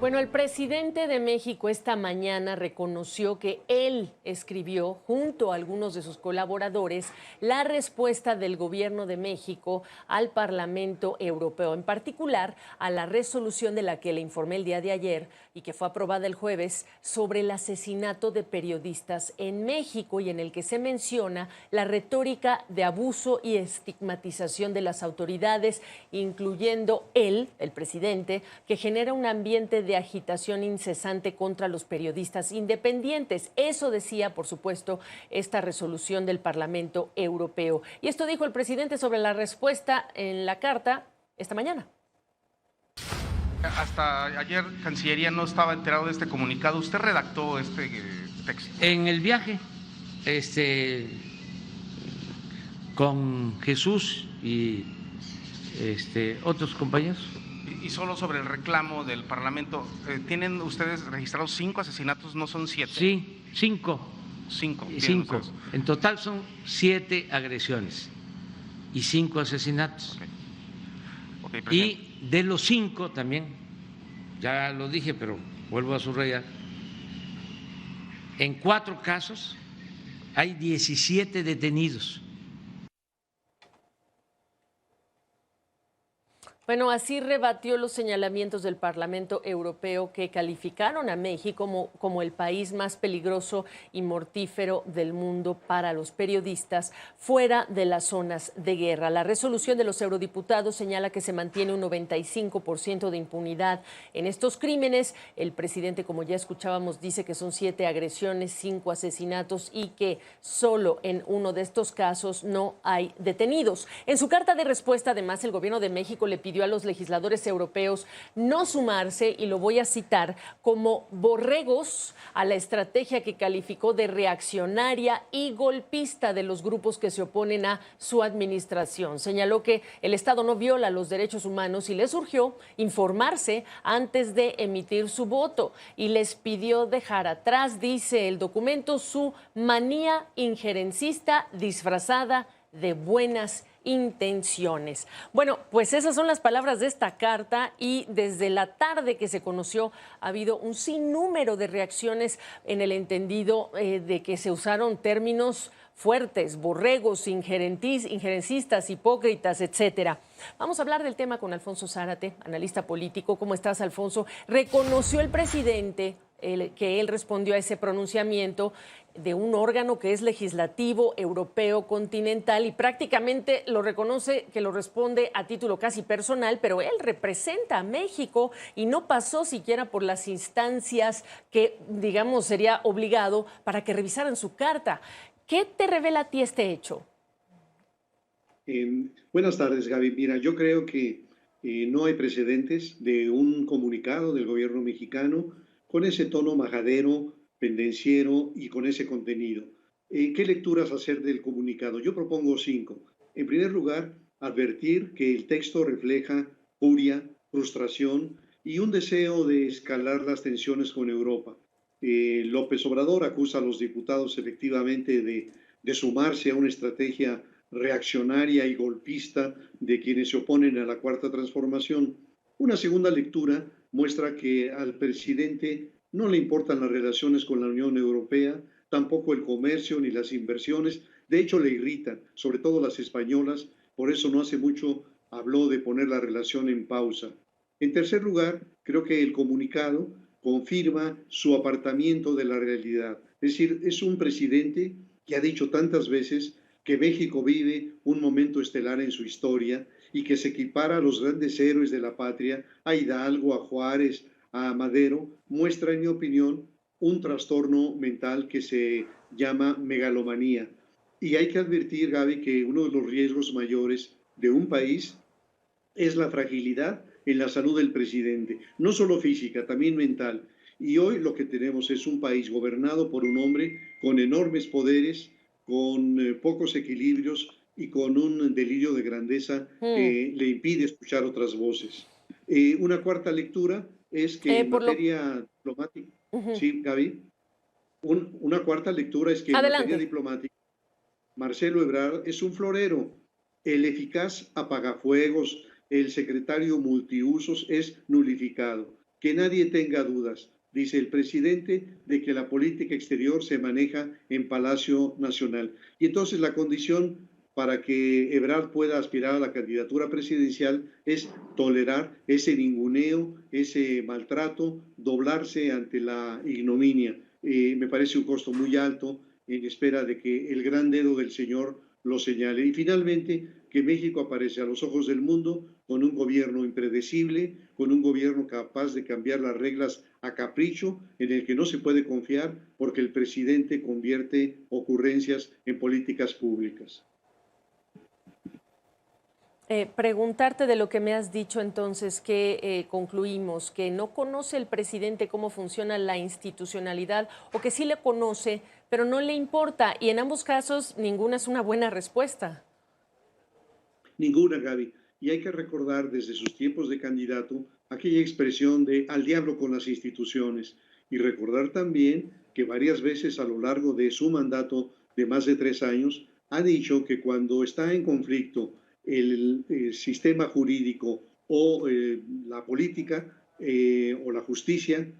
Bueno, el presidente de México esta mañana reconoció que él escribió, junto a algunos de sus colaboradores, la respuesta del gobierno de México al Parlamento Europeo, en particular a la resolución de la que le informé el día de ayer y que fue aprobada el jueves sobre el asesinato de periodistas en México, y en el que se menciona la retórica de abuso y estigmatización de las autoridades, incluyendo él, el presidente, que genera un ambiente de agitación incesante contra los periodistas independientes. Eso decía, por supuesto, esta resolución del Parlamento Europeo. Y esto dijo el presidente sobre la respuesta en la carta esta mañana. Hasta ayer Cancillería no estaba enterado de este comunicado. ¿Usted redactó este texto? En el viaje, con Jesús y otros compañeros. Y solo sobre el reclamo del Parlamento, ¿tienen ustedes registrados 5 asesinatos, no son 7? Sí, 5. 5. 5. En total son 7 agresiones y 5 asesinatos. Okay, y de los 5 también, ya lo dije, pero vuelvo a subrayar, en 4 casos hay 17 detenidos. Bueno, así rebatió los señalamientos del Parlamento Europeo, que calificaron a México como el país más peligroso y mortífero del mundo para los periodistas fuera de las zonas de guerra. La resolución de los eurodiputados señala que se mantiene un 95% de impunidad en estos crímenes. El presidente, como ya escuchábamos, dice que son 7 agresiones, 5 asesinatos y que solo en uno de estos casos no hay detenidos. En su carta de respuesta, además, el gobierno de México le pidió a los legisladores europeos no sumarse, y lo voy a citar, como borregos a la estrategia que calificó de reaccionaria y golpista de los grupos que se oponen a su administración. Señaló que el Estado no viola los derechos humanos y les urgió informarse antes de emitir su voto, y les pidió dejar atrás, dice el documento, su manía injerencista disfrazada de buenas intenciones. Bueno, pues esas son las palabras de esta carta, y desde la tarde que se conoció ha habido un sinnúmero de reacciones en el entendido de que se usaron términos fuertes: borregos, injerencistas, hipócritas, etcétera. Vamos a hablar del tema con Alfonso Zárate, analista político. ¿Cómo estás, Alfonso? Reconoció el presidente que él respondió a ese pronunciamiento de un órgano que es legislativo, europeo, continental, y prácticamente lo reconoce que lo responde a título casi personal, pero él representa a México y no pasó siquiera por las instancias que, digamos, sería obligado para que revisaran su carta. ¿Qué te revela a ti este hecho? Buenas tardes, Gaby. Mira, yo creo que no hay precedentes de un comunicado del gobierno mexicano con ese tono majadero, pendenciero y con ese contenido. ¿Qué lecturas hacer del comunicado? Yo propongo 5. En primer lugar, advertir que el texto refleja furia, frustración y un deseo de escalar las tensiones con Europa. López Obrador acusa a los diputados efectivamente de sumarse a una estrategia reaccionaria y golpista de quienes se oponen a la Cuarta Transformación. Una segunda lectura muestra que al presidente no le importan las relaciones con la Unión Europea, tampoco el comercio ni las inversiones. De hecho, le irritan, sobre todo las españolas. Por eso no hace mucho habló de poner la relación en pausa. En tercer lugar, creo que el comunicado confirma su apartamiento de la realidad. Es decir, es un presidente que ha dicho tantas veces que México vive un momento estelar en su historia y que se equipara a los grandes héroes de la patria, a Hidalgo, a Juárez, a Madero, muestra, en mi opinión, un trastorno mental que se llama megalomanía. Y hay que advertir, Gaby, que uno de los riesgos mayores de un país es la fragilidad en la salud del presidente, no solo física, también mental. Y hoy lo que tenemos es un país gobernado por un hombre con enormes poderes, con pocos equilibrios y con un delirio de grandeza que le impide escuchar otras voces. Una cuarta lectura es que en materia diplomática, sí, Gaby, una cuarta lectura es que en materia diplomática Marcelo Ebrard es un florero, el eficaz apagafuegos, el secretario multiusos es nulificado. Que nadie tenga dudas, dice el presidente, de que la política exterior se maneja en Palacio Nacional. Y entonces la condición para que Ebrard pueda aspirar a la candidatura presidencial es tolerar ese ninguneo, ese maltrato, doblarse ante la ignominia. Me parece un costo muy alto en espera de que el gran dedo del Señor lo señale. Y finalmente, que México aparece a los ojos del mundo con un gobierno impredecible, con un gobierno capaz de cambiar las reglas a capricho, en el que no se puede confiar porque el presidente convierte ocurrencias en políticas públicas. Preguntarte de lo que me has dicho entonces, que concluimos que no conoce el presidente cómo funciona la institucionalidad o que sí le conoce, pero no le importa. Y en ambos casos, ninguna es una buena respuesta. Ninguna, Gaby. Y hay que recordar desde sus tiempos de candidato aquella expresión de al diablo con las instituciones. Y recordar también que varias veces a lo largo de su mandato de más de 3 años ha dicho que cuando está en conflicto el sistema jurídico o la política o la justicia,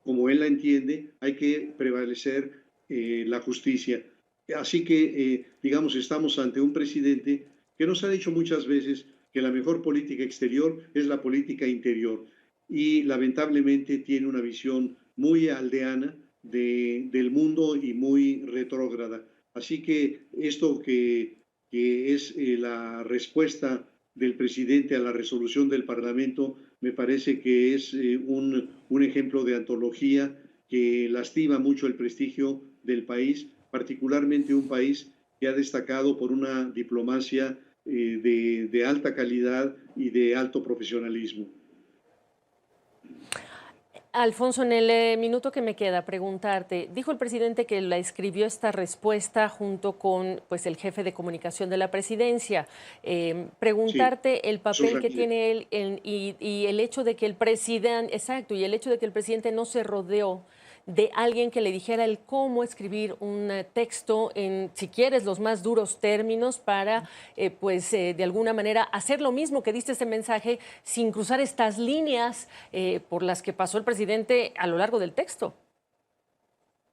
como él la entiende, hay que prevalecer la justicia. Así que, digamos, estamos ante un presidente que nos ha dicho muchas veces que la mejor política exterior es la política interior y lamentablemente tiene una visión muy aldeana del mundo y muy retrógrada. Así que esto que es la respuesta del presidente a la resolución del Parlamento, me parece que es un ejemplo de antología que lastima mucho el prestigio del país, particularmente un país que ha destacado por una diplomacia de alta calidad y de alto profesionalismo. Alfonso, en el minuto que me queda, preguntarte, dijo el presidente que la escribió esta respuesta junto con pues, el jefe de comunicación de la presidencia. Preguntarte sí, el papel que tiene él y el hecho de que el presidente, exacto, y el hecho de que el presidente no se rodeó de alguien que le dijera el cómo escribir un texto en, si quieres, los más duros términos para, de alguna manera hacer lo mismo que diste este mensaje sin cruzar estas líneas por las que pasó el presidente a lo largo del texto.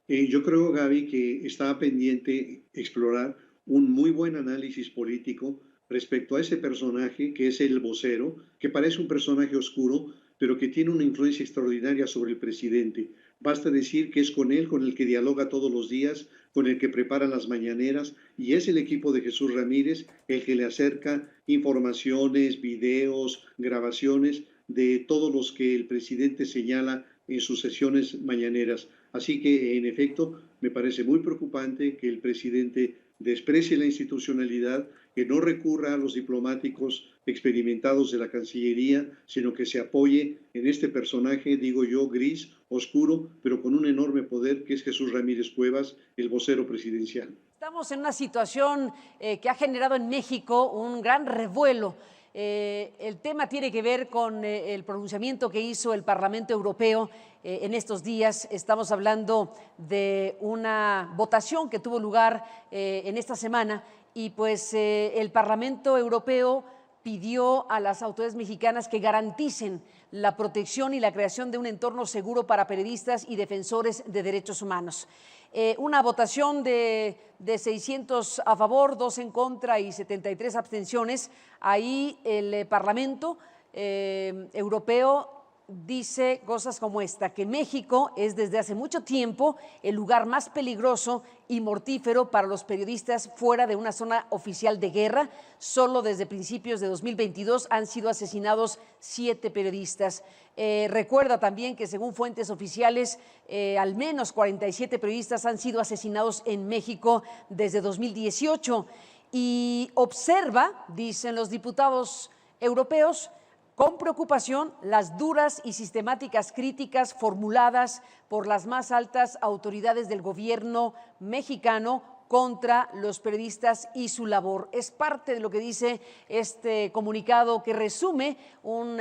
Yo creo, Gaby, que está pendiente explorar un muy buen análisis político respecto a ese personaje que es el vocero, que parece un personaje oscuro, pero que tiene una influencia extraordinaria sobre el presidente. Basta decir que es con él con el que dialoga todos los días, con el que prepara las mañaneras, y es el equipo de Jesús Ramírez el que le acerca informaciones, videos, grabaciones de todos los que el presidente señala en sus sesiones mañaneras. Así que, en efecto, me parece muy preocupante que el presidente desprecie la institucionalidad, que no recurra a los diplomáticos experimentados de la Cancillería, sino que se apoye en este personaje, digo yo, gris, oscuro, pero con un enorme poder, que es Jesús Ramírez Cuevas, el vocero presidencial. Estamos en una situación que ha generado en México un gran revuelo. El tema tiene que ver con el pronunciamiento que hizo el Parlamento Europeo en estos días. Estamos hablando de una votación que tuvo lugar en esta semana y pues el Parlamento Europeo pidió a las autoridades mexicanas que garanticen la protección y la creación de un entorno seguro para periodistas y defensores de derechos humanos. Una votación de 600 a favor, 2 en contra y 73 abstenciones. Ahí el Parlamento Europeo dice cosas como esta, que México es desde hace mucho tiempo el lugar más peligroso y mortífero para los periodistas fuera de una zona oficial de guerra. Solo desde principios de 2022 han sido asesinados 7 periodistas. Recuerda también que según fuentes oficiales, al menos 47 periodistas han sido asesinados en México desde 2018. Y observa, dicen los diputados europeos, con preocupación las duras y sistemáticas críticas formuladas por las más altas autoridades del gobierno mexicano contra los periodistas y su labor. Es parte de lo que dice este comunicado que resume un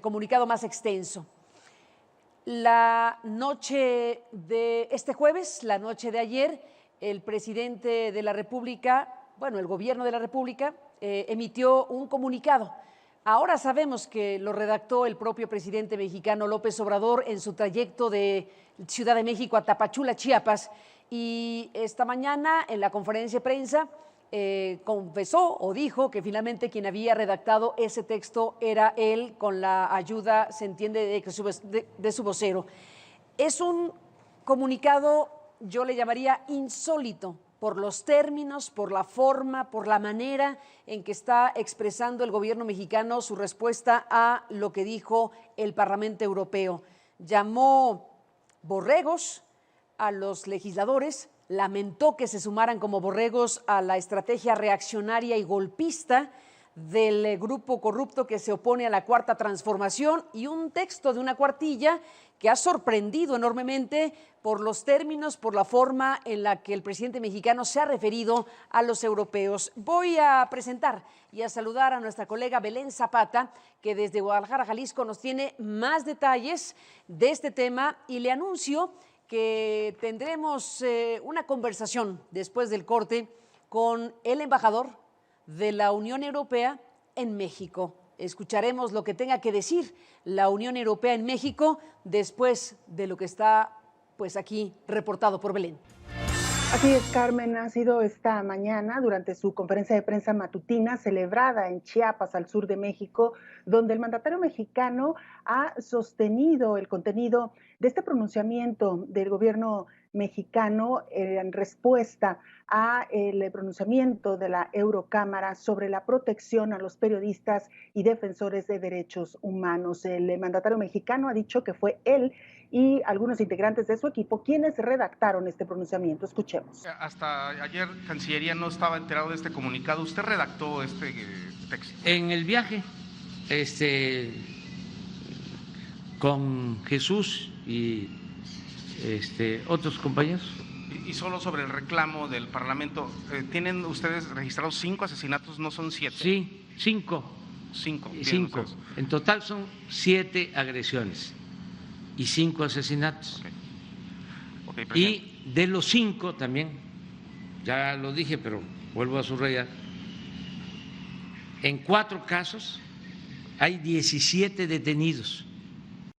comunicado más extenso. La noche de este jueves, la noche de ayer, el presidente de la República, el gobierno de la República emitió un comunicado Ahora sabemos que lo redactó el propio presidente mexicano López Obrador en su trayecto de Ciudad de México a Tapachula, Chiapas, y esta mañana en la conferencia de prensa confesó o dijo que finalmente quien había redactado ese texto era él, con la ayuda, se entiende, de su vocero. Es un comunicado, yo le llamaría insólito, por los términos, por la forma, por la manera en que está expresando el gobierno mexicano su respuesta a lo que dijo el Parlamento Europeo. Llamó borregos a los legisladores, lamentó que se sumaran como borregos a la estrategia reaccionaria y golpista del grupo corrupto que se opone a la Cuarta Transformación, y un texto de una cuartilla que ha sorprendido enormemente por los términos, por la forma en la que el presidente mexicano se ha referido a los europeos. Voy a presentar y a saludar a nuestra colega Belén Zapata, que desde Guadalajara, Jalisco, nos tiene más detalles de este tema, y le anuncio que tendremos una conversación después del corte con el embajador de la Unión Europea en México. Escucharemos lo que tenga que decir la Unión Europea en México después de lo que está pues aquí reportado por Belén. Así es, Carmen, ha sido esta mañana durante su conferencia de prensa matutina celebrada en Chiapas, al sur de México, donde el mandatario mexicano ha sostenido el contenido de este pronunciamiento del gobierno mexicano en respuesta a el pronunciamiento de la Eurocámara sobre la protección a los periodistas y defensores de derechos humanos. El mandatario mexicano ha dicho que fue él y algunos integrantes de su equipo quienes redactaron este pronunciamiento. Escuchemos. Hasta ayer Cancillería no estaba enterado de este comunicado. ¿Usted redactó este texto? En el viaje, con Jesús y otros compañeros. Y solo sobre el reclamo del Parlamento, ¿tienen ustedes registrados 5 asesinatos, no son 7? Sí, 5. 5. 5. En total son 7 agresiones y 5 asesinatos. Okay, y de los 5 también, ya lo dije, pero vuelvo a subrayar, en 4 casos hay 17 detenidos.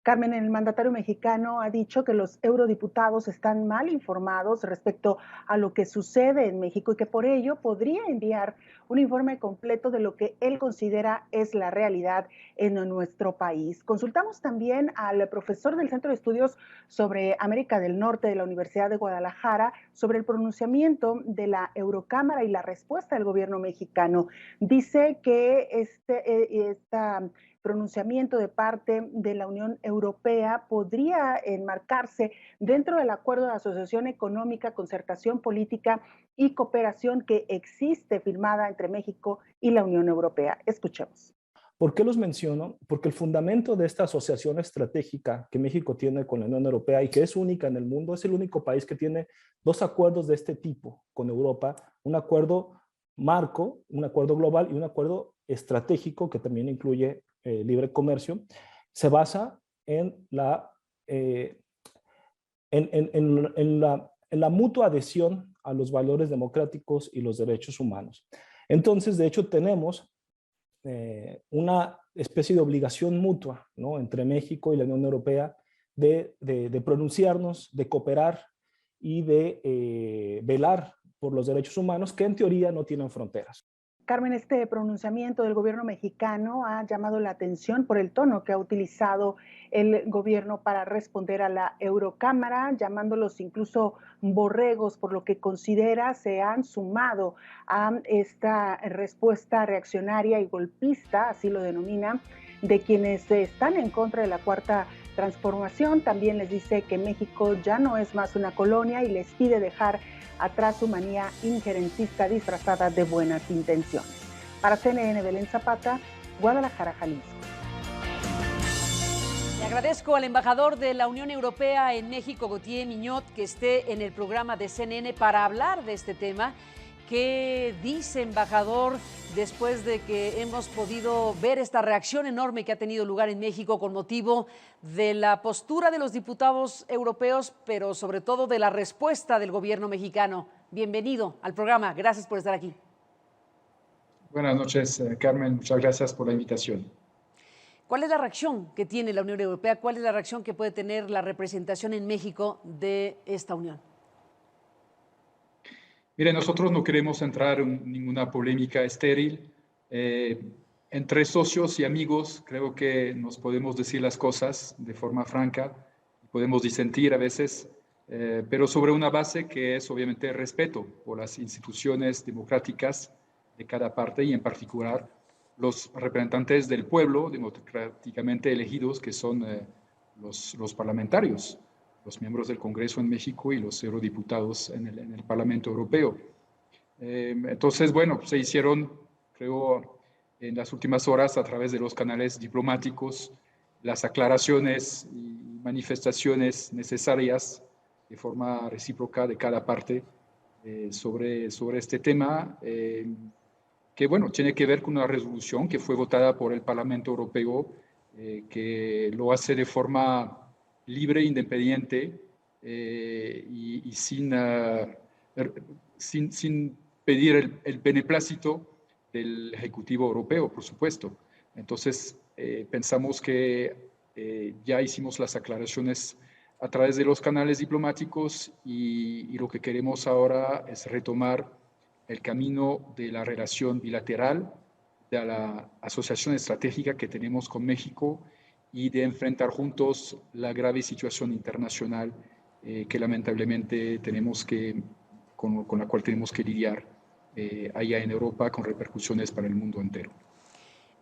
Carmen, el mandatario mexicano ha dicho que los eurodiputados están mal informados respecto a lo que sucede en México y que por ello podría enviar un informe completo de lo que él considera es la realidad en nuestro país. Consultamos también al profesor del Centro de Estudios sobre América del Norte de la Universidad de Guadalajara sobre el pronunciamiento de la Eurocámara y la respuesta del gobierno mexicano. Dice que esta pronunciamiento de parte de la Unión Europea podría enmarcarse dentro del acuerdo de asociación económica, concertación política y cooperación que existe firmada entre México y la Unión Europea. Escuchemos. ¿Por qué los menciono? Porque el fundamento de esta asociación estratégica que México tiene con la Unión Europea y que es única en el mundo, es el único país que tiene 2 acuerdos de este tipo con Europa, un acuerdo marco, un acuerdo global y un acuerdo estratégico que también incluye libre comercio, se basa en la mutua adhesión a los valores democráticos y los derechos humanos. Entonces, de hecho, tenemos una especie de obligación mutua, ¿no?, entre México y la Unión Europea de pronunciarnos, de cooperar y de velar por los derechos humanos que en teoría no tienen fronteras. Carmen, este pronunciamiento del gobierno mexicano ha llamado la atención por el tono que ha utilizado el gobierno para responder a la Eurocámara, llamándolos incluso borregos, por lo que considera se han sumado a esta respuesta reaccionaria y golpista, así lo denomina, de quienes están en contra de la Cuarta Transformación. También les dice que México ya no es más una colonia y les pide dejar atrás su manía injerencista disfrazada de buenas intenciones. Para CNN, Belén Zapata, Guadalajara, Jalisco. Le agradezco al embajador de la Unión Europea en México, Gautier Mignot, que esté en el programa de CNN para hablar de este tema. ¿Qué dice, embajador, después de que hemos podido ver esta reacción enorme que ha tenido lugar en México con motivo de la postura de los diputados europeos, pero sobre todo de la respuesta del gobierno mexicano? Bienvenido al programa. Gracias por estar aquí. Buenas noches, Carmen. Muchas gracias por la invitación. ¿Cuál es la reacción que tiene la Unión Europea? ¿Cuál es la reacción que puede tener la representación en México de esta unión? Mire, nosotros no queremos entrar en ninguna polémica estéril. Entre socios y amigos creo que nos podemos decir las cosas de forma franca, podemos disentir a veces, pero sobre una base que es obviamente el respeto por las instituciones democráticas de cada parte y en particular los representantes del pueblo democráticamente elegidos, que son los parlamentarios, los miembros del Congreso en México y los eurodiputados en el Parlamento Europeo. Entonces, bueno, se hicieron, creo, en las últimas horas a través de los canales diplomáticos las aclaraciones y manifestaciones necesarias de forma recíproca de cada parte sobre este tema, que bueno, tiene que ver con una resolución que fue votada por el Parlamento Europeo, que lo hace de forma libre, independiente y sin pedir el beneplácito del Ejecutivo Europeo, por supuesto. Entonces, pensamos que ya hicimos las aclaraciones a través de los canales diplomáticos y lo que queremos ahora es retomar el camino de la relación bilateral, de la asociación estratégica que tenemos con México y de enfrentar juntos la grave situación internacional que lamentablemente con la cual tenemos que lidiar allá en Europa, con repercusiones para el mundo entero.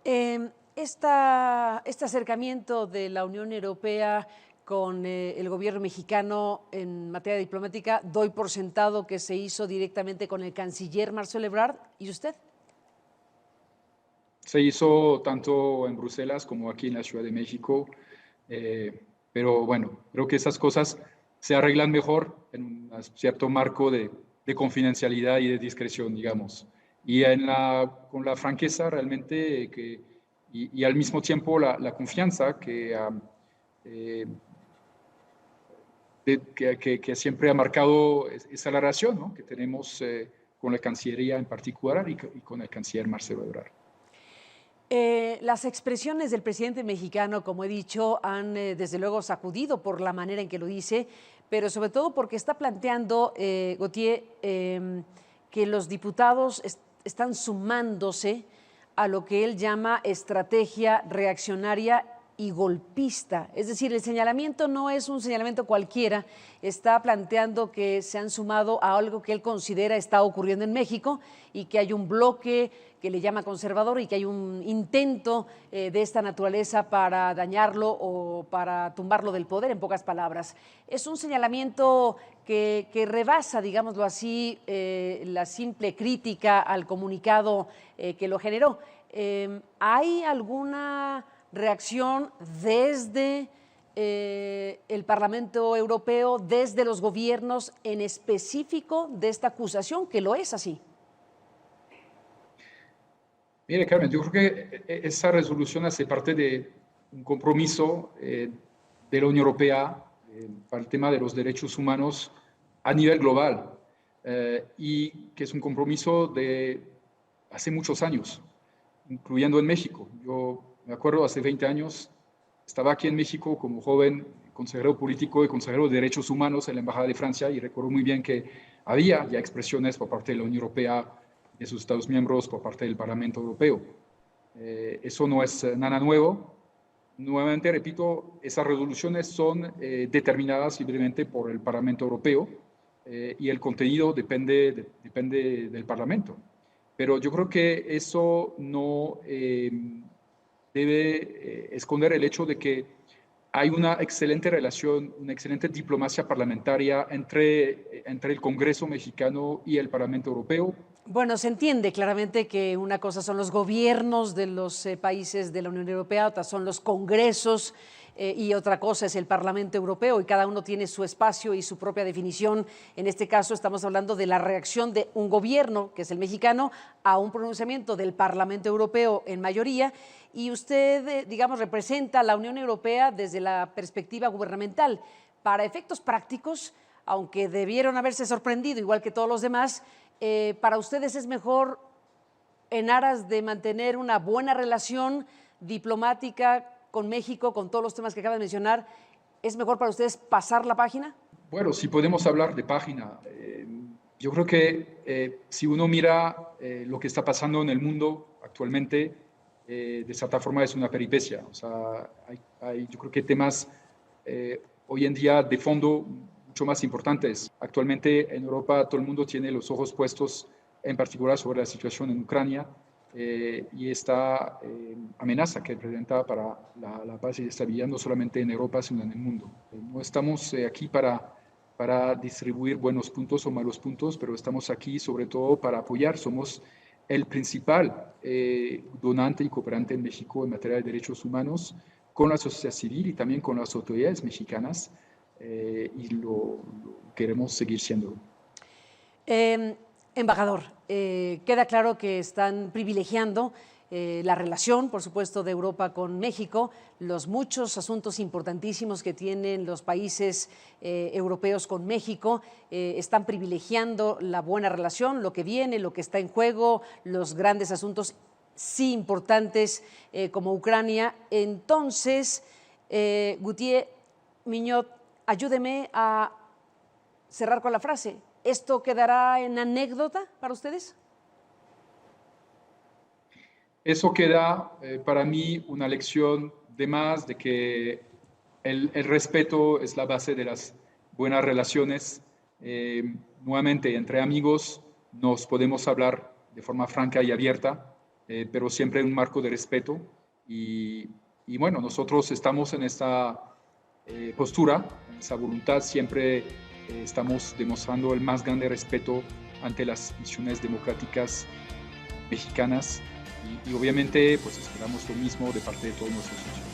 Este acercamiento de la Unión Europea con el gobierno mexicano en materia diplomática, doy por sentado que se hizo directamente con el canciller Marcelo Ebrard. ¿Y usted? Se hizo tanto en Bruselas como aquí en la Ciudad de México, pero bueno, creo que esas cosas se arreglan mejor en un cierto marco de confidencialidad y de discreción, digamos. Y con la franqueza realmente y al mismo tiempo la confianza que siempre ha marcado esa relación, ¿no?, que tenemos con la Cancillería en particular y con el canciller Marcelo Ebrard. Las expresiones del presidente mexicano, como he dicho, han desde luego sacudido por la manera en que lo dice, pero sobre todo porque está planteando, Gautier, que los diputados están sumándose a lo que él llama estrategia reaccionaria y golpista. Es decir, el señalamiento no es un señalamiento cualquiera, está planteando que se han sumado a algo que él considera está ocurriendo en México y que hay un bloque que le llama conservador y que hay un intento de esta naturaleza para dañarlo o para tumbarlo del poder, en pocas palabras. Es un señalamiento que rebasa, digámoslo así, la simple crítica al comunicado que lo generó. ¿Hay alguna reacción desde el Parlamento Europeo, desde los gobiernos en específico de esta acusación, que lo es así? Mire, Carmen, yo creo que esa resolución hace parte de un compromiso de la Unión Europea para el tema de los derechos humanos a nivel global y que es un compromiso de hace muchos años, incluyendo en México. Yo me acuerdo, hace 20 años, estaba aquí en México como joven consejero político y consejero de Derechos Humanos en la Embajada de Francia y recuerdo muy bien que había ya expresiones por parte de la Unión Europea, de sus Estados miembros, por parte del Parlamento Europeo. Eso no es nada nuevo. Nuevamente, repito, esas resoluciones son determinadas libremente por el Parlamento Europeo y el contenido depende del Parlamento. Pero yo creo que eso no debe esconder el hecho de que hay una excelente relación, una excelente diplomacia parlamentaria entre el Congreso mexicano y el Parlamento Europeo. Bueno, se entiende claramente que una cosa son los gobiernos de los países de la Unión Europea, otra son los congresos y otra cosa es el Parlamento Europeo, y cada uno tiene su espacio y su propia definición. En este caso estamos hablando de la reacción de un gobierno, que es el mexicano, a un pronunciamiento del Parlamento Europeo en mayoría, y usted, digamos, representa a la Unión Europea desde la perspectiva gubernamental. Para efectos prácticos, aunque debieron haberse sorprendido, igual que todos los demás, para ustedes es mejor, en aras de mantener una buena relación diplomática con México, con todos los temas que acaba de mencionar, ¿es mejor para ustedes pasar la página? Bueno, si podemos hablar de página, yo creo que si uno mira lo que está pasando en el mundo actualmente, de cierta forma es una peripecia. O sea, yo creo que temas hoy en día de fondo mucho más importantes. Actualmente en Europa todo el mundo tiene los ojos puestos en particular sobre la situación en Ucrania y esta amenaza que representa para la paz y la estabilidad no solamente en Europa, sino en el mundo. No estamos aquí para distribuir buenos puntos o malos puntos, pero estamos aquí sobre todo para apoyar. Somos el principal donante y cooperante en México en materia de derechos humanos con la sociedad civil y también con las autoridades mexicanas y lo queremos seguir siendo. Embajador, queda claro que están privilegiando la relación, por supuesto, de Europa con México, los muchos asuntos importantísimos que tienen los países europeos con México, están privilegiando la buena relación, lo que viene, lo que está en juego, los grandes asuntos sí importantes como Ucrania. Entonces, Gutiérrez Miñot, ayúdeme a cerrar con la frase. ¿Esto quedará en anécdota para ustedes? Eso queda para mí una lección de más de que el respeto es la base de las buenas relaciones. Nuevamente, entre amigos nos podemos hablar de forma franca y abierta, pero siempre en un marco de respeto. Y bueno, nosotros estamos en esta postura, en esa voluntad, siempre estamos demostrando el más grande respeto ante las instituciones democráticas mexicanas y obviamente pues esperamos lo mismo de parte de todos nuestros socios.